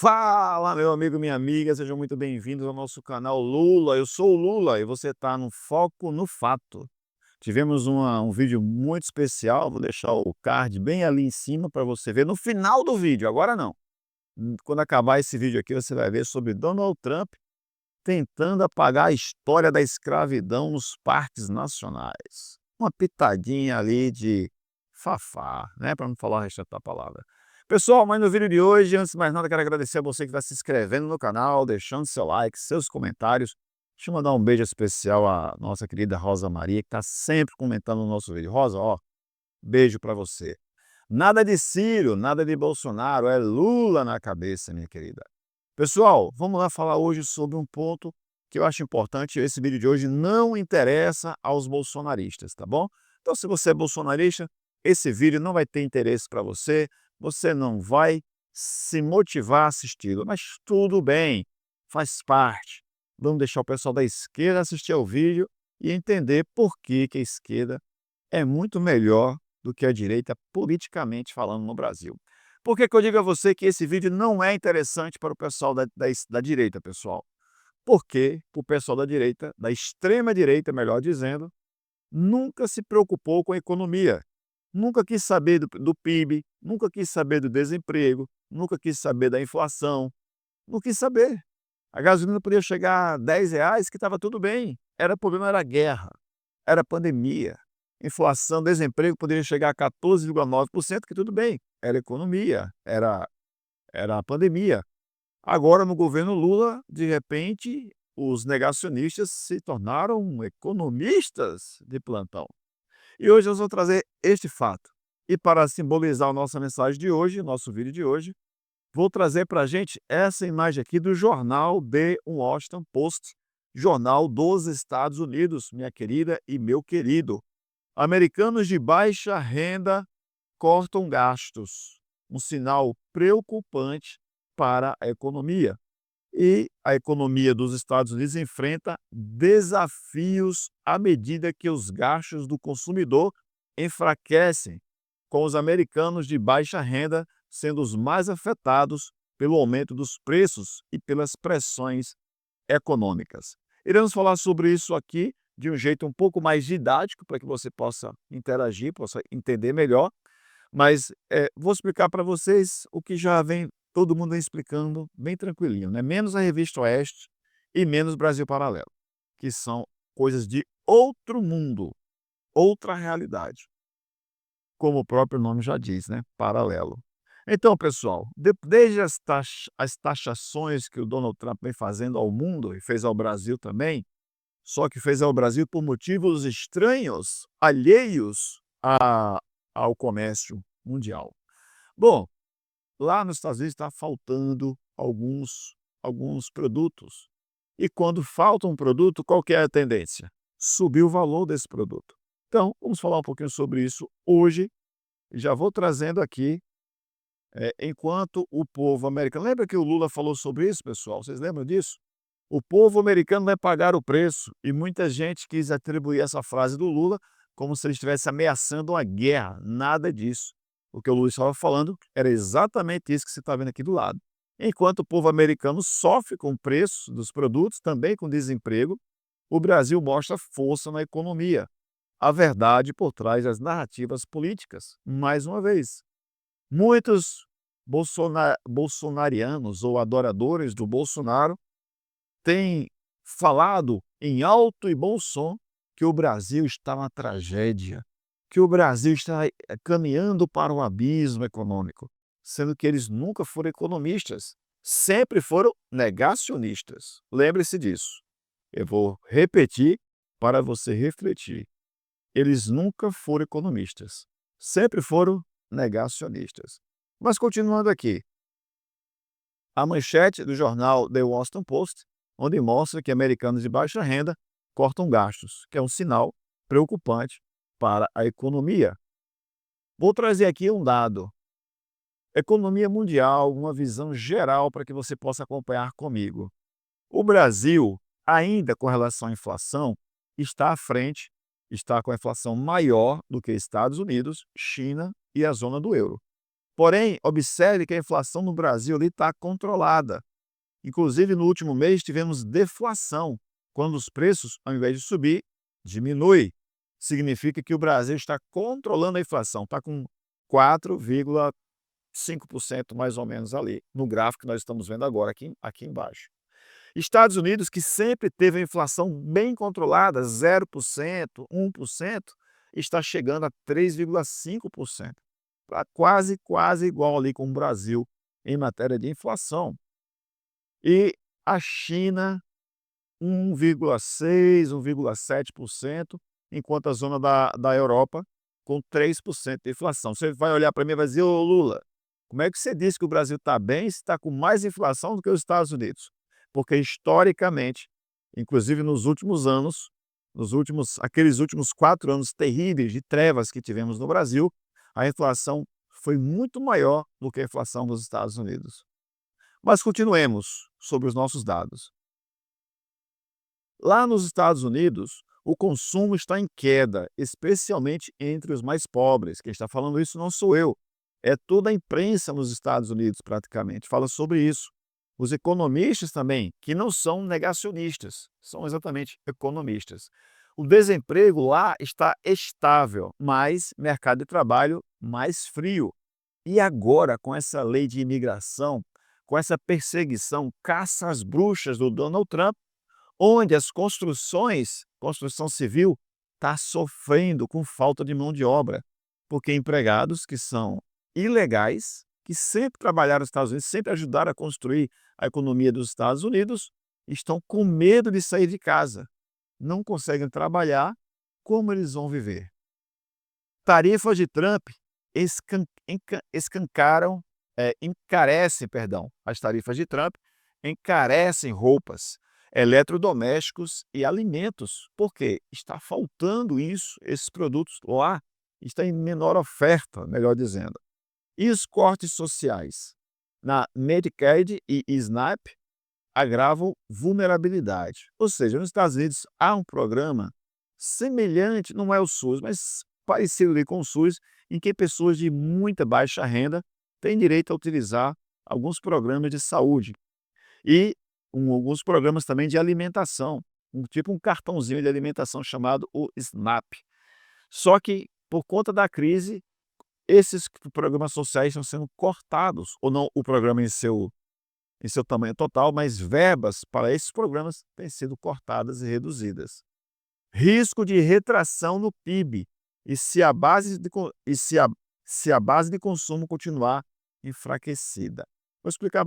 Fala, meu amigo, minha amiga, sejam muito bem-vindos ao nosso canal Lula. Eu sou o Lula e você está no Foco no Fato. Tivemos um vídeo muito especial, vou deixar o card bem ali em cima para você ver no final do vídeo, agora não. Quando acabar esse vídeo aqui, você vai ver sobre Donald Trump tentando apagar a história da escravidão nos parques nacionais. Uma pitadinha ali de fafá, né, para não falar o restante da palavra. Pessoal, mas no vídeo de hoje, antes de mais nada, quero agradecer a você que está se inscrevendo no canal, deixando seu like, seus comentários. Deixa eu mandar um beijo especial à nossa querida Rosa Maria, que está sempre comentando no nosso vídeo. Rosa, ó, beijo para você. Nada de Ciro, nada de Bolsonaro, é Lula na cabeça, minha querida. Pessoal, vamos lá falar hoje sobre um ponto que eu acho importante. Esse vídeo de hoje não interessa aos bolsonaristas, tá bom? Então, se você é bolsonarista, esse vídeo não vai ter interesse para você, você não vai se motivar a assisti-lo, mas tudo bem, faz parte. Vamos deixar o pessoal da esquerda assistir ao vídeo e entender por que que a esquerda é muito melhor do que a direita politicamente falando no Brasil. Por que que eu digo a você que esse vídeo não é interessante para o pessoal da direita, pessoal? Porque o pessoal da direita, da extrema direita, melhor dizendo, nunca se preocupou com a economia. Nunca quis saber do PIB, nunca quis saber do desemprego, nunca quis saber da inflação, não quis saber. A gasolina podia chegar a R$ 10 que estava tudo bem. Era problema, era guerra, era pandemia. Inflação, desemprego poderia chegar a 14,9%, que tudo bem, era economia, era a pandemia. Agora, no governo Lula, de repente, os negacionistas se tornaram economistas de plantão. E hoje nós vamos trazer este fato. E para simbolizar a nossa mensagem de hoje, nosso vídeo de hoje, vou trazer para a gente essa imagem aqui do jornal The Washington Post, jornal dos Estados Unidos, minha querida e meu querido. Americanos de baixa renda cortam gastos, um sinal preocupante para a economia. E a economia dos Estados Unidos enfrenta desafios à medida que os gastos do consumidor enfraquecem, com os americanos de baixa renda sendo os mais afetados pelo aumento dos preços e pelas pressões econômicas. Iremos falar sobre isso aqui de um jeito um pouco mais didático, para que você possa interagir, possa entender melhor, mas vou explicar para vocês o que já vem todo mundo vem explicando bem tranquilinho, né? Menos a Revista Oeste e menos Brasil Paralelo, que são coisas de outro mundo, outra realidade, como o próprio nome já diz, né? Paralelo. Então, pessoal, desde as taxações que o Donald Trump vem fazendo ao mundo e fez ao Brasil também, só que fez ao Brasil por motivos estranhos, alheios ao comércio mundial. Bom, lá nos Estados Unidos está faltando alguns produtos. E quando falta um produto, qual que é a tendência? Subir o valor desse produto. Então, vamos falar um pouquinho sobre isso hoje. Já vou trazendo aqui, enquanto o povo americano. Lembra que o Lula falou sobre isso, pessoal? Vocês lembram disso? O povo americano vai pagar o preço. E muita gente quis atribuir essa frase do Lula como se ele estivesse ameaçando uma guerra. Nada disso. O que o Lula estava falando era exatamente isso que você está vendo aqui do lado. Enquanto o povo americano sofre com o preço dos produtos, também com desemprego, o Brasil mostra força na economia. A verdade por trás das narrativas políticas. Mais uma vez, muitos bolsonarianos ou adoradores do Bolsonaro tem falado em alto e bom som que o Brasil está na tragédia, que o Brasil está caminhando para um abismo econômico, sendo que eles nunca foram economistas, sempre foram negacionistas. Lembre-se disso. Eu vou repetir para você refletir. Eles nunca foram economistas, sempre foram negacionistas. Mas continuando aqui, a manchete do jornal The Washington Post, onde mostra que americanos de baixa renda cortam gastos, que é um sinal preocupante para a economia. Vou trazer aqui um dado. Economia mundial, uma visão geral para que você possa acompanhar comigo. O Brasil, ainda com relação à inflação, está à frente, está com a inflação maior do que Estados Unidos, China e a zona do euro. Porém, observe que a inflação no Brasil ali está controlada. Inclusive, no último mês tivemos deflação, quando os preços, ao invés de subir, diminui. Significa que o Brasil está controlando a inflação, está com 4,5% mais ou menos ali, no gráfico que nós estamos vendo agora aqui embaixo. Estados Unidos, que sempre teve a inflação bem controlada, 0%, 1%, está chegando a 3,5%, para quase igual ali com o Brasil em matéria de inflação. E a China, 1,6%, 1,7%, enquanto a zona da Europa com 3% de inflação. Você vai olhar para mim e vai dizer: "Ô Lula, como é que você disse que o Brasil está bem se está com mais inflação do que os Estados Unidos?" Porque historicamente, inclusive nos últimos anos, aqueles últimos 4 anos terríveis de trevas que tivemos no Brasil, a inflação foi muito maior do que a inflação nos Estados Unidos. Mas continuemos sobre os nossos dados. Lá nos Estados Unidos, o consumo está em queda, especialmente entre os mais pobres. Quem está falando isso não sou eu, é toda a imprensa nos Estados Unidos praticamente fala sobre isso. Os economistas também, que não são negacionistas, são exatamente economistas. O desemprego lá está estável, mas mercado de trabalho mais frio. E agora, com essa lei de imigração, com essa perseguição, caça às bruxas do Donald Trump, onde as construção civil, está sofrendo com falta de mão de obra, porque empregados que são ilegais, que sempre trabalharam nos Estados Unidos, sempre ajudaram a construir a economia dos Estados Unidos, estão com medo de sair de casa, não conseguem trabalhar, como eles vão viver? Tarifas de Trump encarecem, perdão, as tarifas de Trump encarecem roupas, eletrodomésticos e alimentos, porque está faltando isso, esses produtos lá estão em menor oferta, melhor dizendo. E os cortes sociais na Medicaid e SNAP agravam vulnerabilidade. Ou seja, nos Estados Unidos há um programa semelhante, não é o SUS, mas parecido ali com o SUS, em que pessoas de muita baixa renda têm direito a utilizar alguns programas de saúde e alguns programas também de alimentação, tipo um cartãozinho de alimentação chamado o SNAP. Só que, por conta da crise, esses programas sociais estão sendo cortados, ou não o programa em seu tamanho total, mas verbas para esses programas têm sido cortadas e reduzidas. Risco de retração no PIB e se a base de consumo continuar enfraquecida. Vou explicar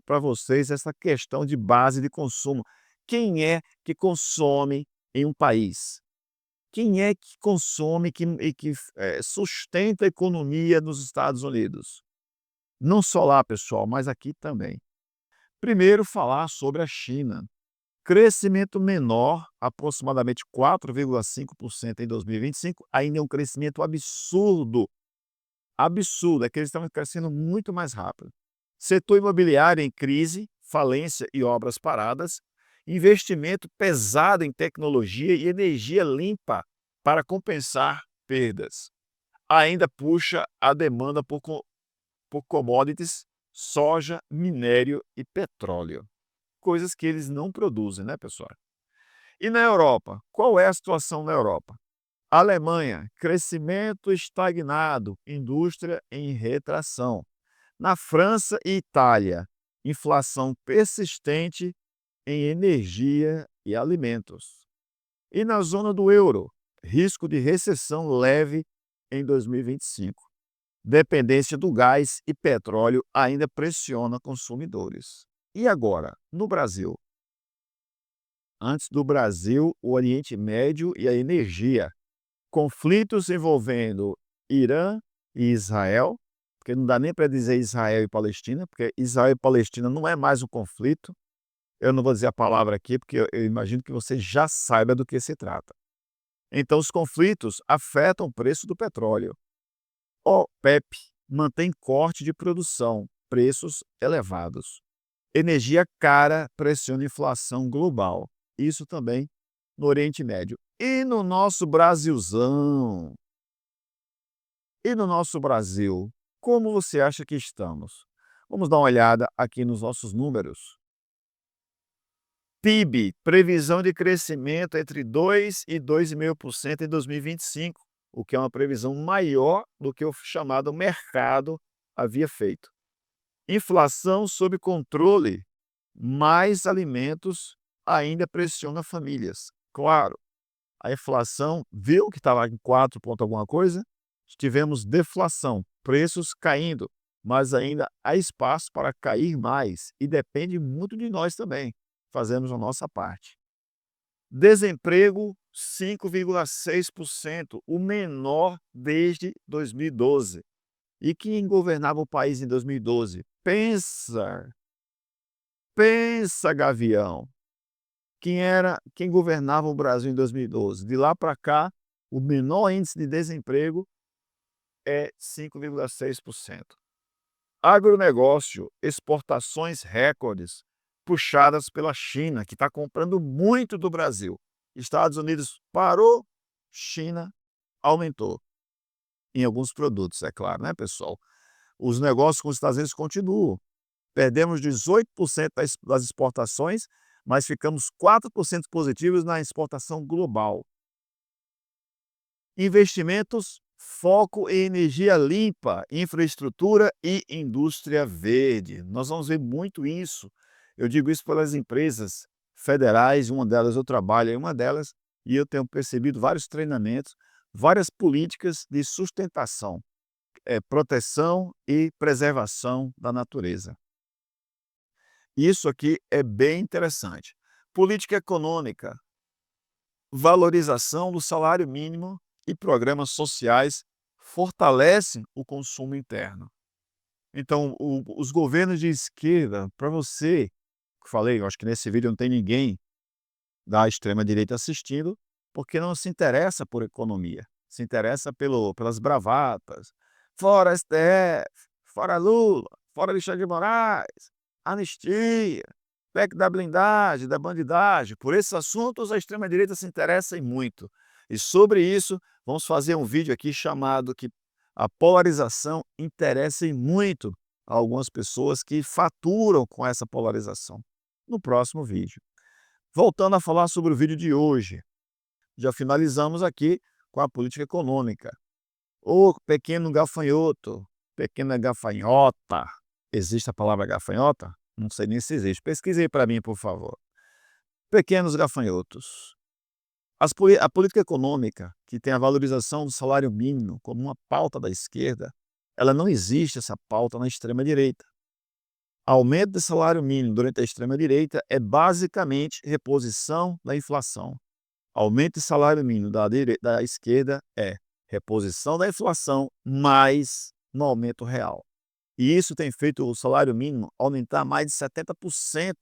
para vocês essa questão de base de consumo. Quem é que consome em um país? Quem é que consome e que sustenta a economia nos Estados Unidos? Não só lá, pessoal, mas aqui também. Primeiro, falar sobre a China. Crescimento menor, aproximadamente 4,5% em 2025, ainda é um crescimento absurdo. Absurdo, é que eles estão crescendo muito mais rápido. Setor imobiliário em crise, falência e obras paradas, investimento pesado em tecnologia e energia limpa para compensar perdas. Ainda puxa a demanda por commodities, soja, minério e petróleo. Coisas que eles não produzem, né, pessoal? E na Europa? Qual é a situação na Europa? Alemanha, crescimento estagnado, indústria em retração. Na França e Itália, inflação persistente em energia e alimentos. E na zona do euro, risco de recessão leve em 2025. Dependência do gás e petróleo ainda pressiona consumidores. E agora, no Brasil? Antes do Brasil, o Oriente Médio e a energia. Conflitos envolvendo Irã e Israel, porque não dá nem para dizer Israel e Palestina, porque Israel e Palestina não é mais um conflito. Eu não vou dizer a palavra aqui, porque eu imagino que você já saiba do que se trata. Então, os conflitos afetam o preço do petróleo. OPEP mantém corte de produção, preços elevados. Energia cara pressiona a inflação global. Isso também no Oriente Médio. E no nosso Brasilzão? E no nosso Brasil? Como você acha que estamos? Vamos dar uma olhada aqui nos nossos números. PIB, previsão de crescimento entre 2 e 2,5% em 2025, o que é uma previsão maior do que o chamado mercado havia feito. Inflação sob controle, mais alimentos ainda pressiona famílias. Claro, a inflação viu que estava em 4 ponto alguma coisa, tivemos deflação, preços caindo, mas ainda há espaço para cair mais e depende muito de nós também, fazemos a nossa parte. Desemprego 5,6%, o menor desde 2012. E quem governava o país em 2012? Pensa, Gavião. Quem governava o Brasil em 2012? De lá para cá, o menor índice de desemprego é 5,6%. Agronegócio, exportações recordes, puxadas pela China, que está comprando muito do Brasil. Estados Unidos parou, China aumentou. Em alguns produtos, é claro, né, pessoal? Os negócios com os Estados Unidos continuam. Perdemos 18% das exportações, mas ficamos 4% positivos na exportação global. Investimentos, foco em energia limpa, infraestrutura e indústria verde. Nós vamos ver muito isso. Eu digo isso pelas empresas federais, uma delas eu trabalho em uma delas, e eu tenho percebido vários treinamentos, várias políticas de sustentação, proteção e preservação da natureza. Isso aqui é bem interessante. Política econômica, valorização do salário mínimo e programas sociais fortalecem o consumo interno. Então, os governos de esquerda, para você, que falei, eu acho que nesse vídeo não tem ninguém da extrema-direita assistindo, porque não se interessa por economia, se interessa pelas bravatas. Fora STF, fora Lula, fora Alexandre de Moraes, anistia, PEC da blindagem, da bandidagem. Por esses assuntos, a extrema-direita se interessa e muito. E sobre isso, vamos fazer um vídeo aqui chamado que a polarização interessa e muito a algumas pessoas que faturam com essa polarização. No próximo vídeo. Voltando a falar sobre o vídeo de hoje, já finalizamos aqui com a política econômica. O pequeno gafanhoto, pequena gafanhota, existe a palavra gafanhota? Não sei nem se existe. Pesquise aí para mim, por favor. Pequenos gafanhotos. A política econômica, que tem a valorização do salário mínimo como uma pauta da esquerda, ela não existe essa pauta na extrema-direita. Aumento do salário mínimo durante a extrema-direita é basicamente reposição da inflação. Aumento do salário mínimo da esquerda é reposição da inflação mais no aumento real. E isso tem feito o salário mínimo aumentar mais de 70%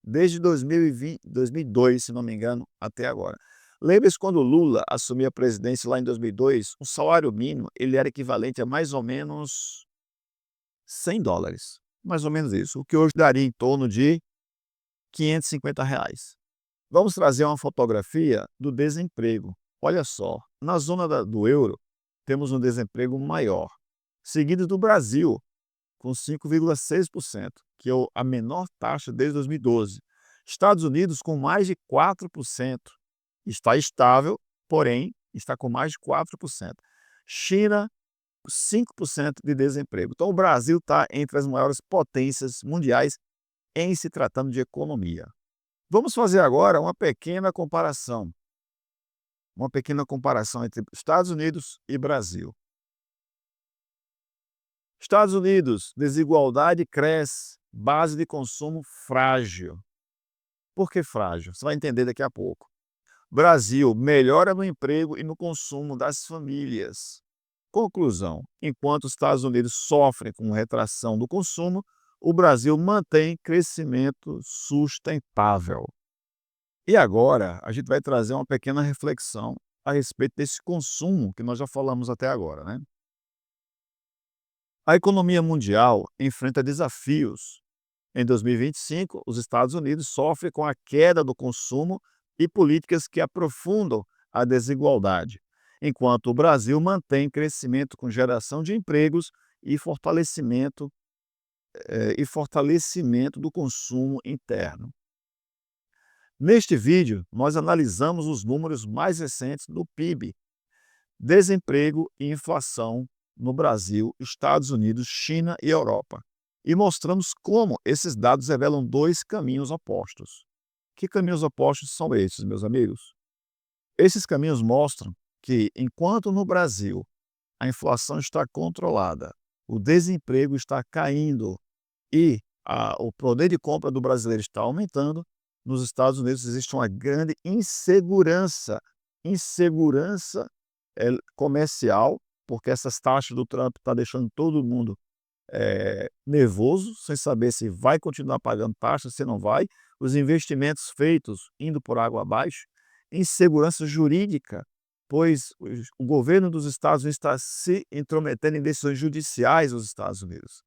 desde 2002, se não me engano, até agora. Lembre-se quando Lula assumiu a presidência lá em 2002, o salário mínimo ele era equivalente a mais ou menos $100, mais ou menos isso, o que hoje daria em torno de R$ 550. Vamos trazer uma fotografia do desemprego. Olha só, na zona do euro, temos um desemprego maior, seguido do Brasil, com 5,6%, que é a menor taxa desde 2012. Estados Unidos com mais de 4%. Está estável, porém, está com mais de 4%. China, 5% de desemprego. Então, o Brasil está entre as maiores potências mundiais em se tratando de economia. Vamos fazer agora uma pequena comparação. Uma pequena comparação entre Estados Unidos e Brasil. Estados Unidos, desigualdade cresce, base de consumo frágil. Por que frágil? Você vai entender daqui a pouco. Brasil, melhora no emprego e no consumo das famílias. Conclusão, enquanto os Estados Unidos sofrem com retração do consumo, o Brasil mantém crescimento sustentável. E agora, a gente vai trazer uma pequena reflexão a respeito desse consumo que nós já falamos até agora, né? A economia mundial enfrenta desafios. Em 2025, os Estados Unidos sofrem com a queda do consumo e políticas que aprofundam a desigualdade, enquanto o Brasil mantém crescimento com geração de empregos e fortalecimento do consumo interno. Neste vídeo, nós analisamos os números mais recentes do PIB, desemprego e inflação no Brasil, Estados Unidos, China e Europa, e mostramos como esses dados revelam dois caminhos opostos. Que caminhos opostos são esses, meus amigos? Esses caminhos mostram que, enquanto no Brasil a inflação está controlada, o desemprego está caindo e o poder de compra do brasileiro está aumentando, nos Estados Unidos existe uma grande insegurança comercial, porque essas taxas do Trump estão deixando todo mundo nervoso, sem saber se vai continuar pagando taxa, se não vai, os investimentos feitos indo por água abaixo, insegurança jurídica, pois o governo dos Estados Unidos está se intrometendo em decisões judiciais dos Estados Unidos.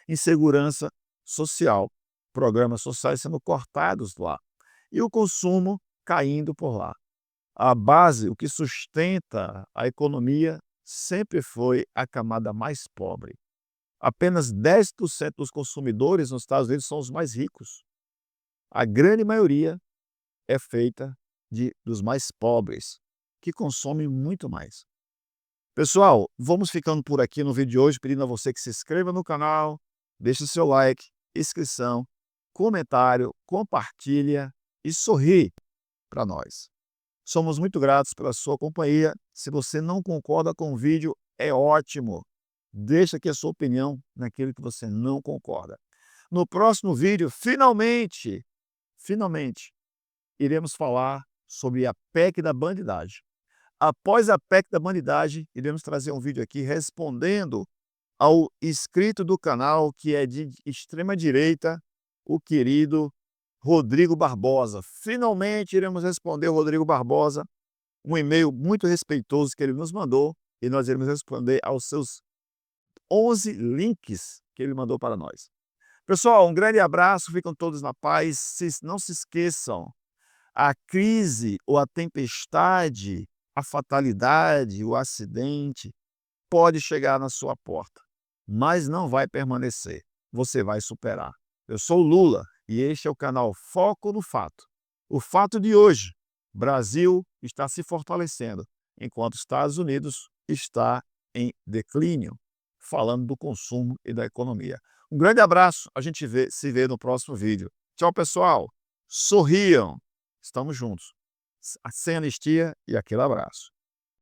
Insegurança social, programas sociais sendo cortados lá, e o consumo caindo por lá. A base, o que sustenta a economia, sempre foi a camada mais pobre. Apenas 10% dos consumidores nos Estados Unidos são os mais ricos. A grande maioria é feita dos mais pobres, que consomem muito mais. Pessoal, vamos ficando por aqui no vídeo de hoje, pedindo a você que se inscreva no canal, deixe seu like, inscrição, comentário, compartilha e sorri para nós. Somos muito gratos pela sua companhia. Se você não concorda com o vídeo, é ótimo. Deixa aqui a sua opinião naquilo que você não concorda. No próximo vídeo, finalmente, iremos falar sobre a PEC da bandidagem. Após a PEC da bandidagem, iremos trazer um vídeo aqui respondendo ao inscrito do canal, que é de extrema direita, o querido Rodrigo Barbosa. Finalmente iremos responder o Rodrigo Barbosa, um e-mail muito respeitoso que ele nos mandou, e nós iremos responder aos seus 11 links que ele mandou para nós. Pessoal, um grande abraço, ficam todos na paz. Não se esqueçam, a crise ou a tempestade, a fatalidade, o acidente pode chegar na sua porta, mas não vai permanecer. Você vai superar. Eu sou o Lula e este é o canal Foco no Fato. O fato de hoje: Brasil está se fortalecendo, enquanto Estados Unidos está em declínio, falando do consumo e da economia. Um grande abraço, a gente se vê no próximo vídeo. Tchau, pessoal. Sorriam. Estamos juntos. Sem anistia e aquele abraço.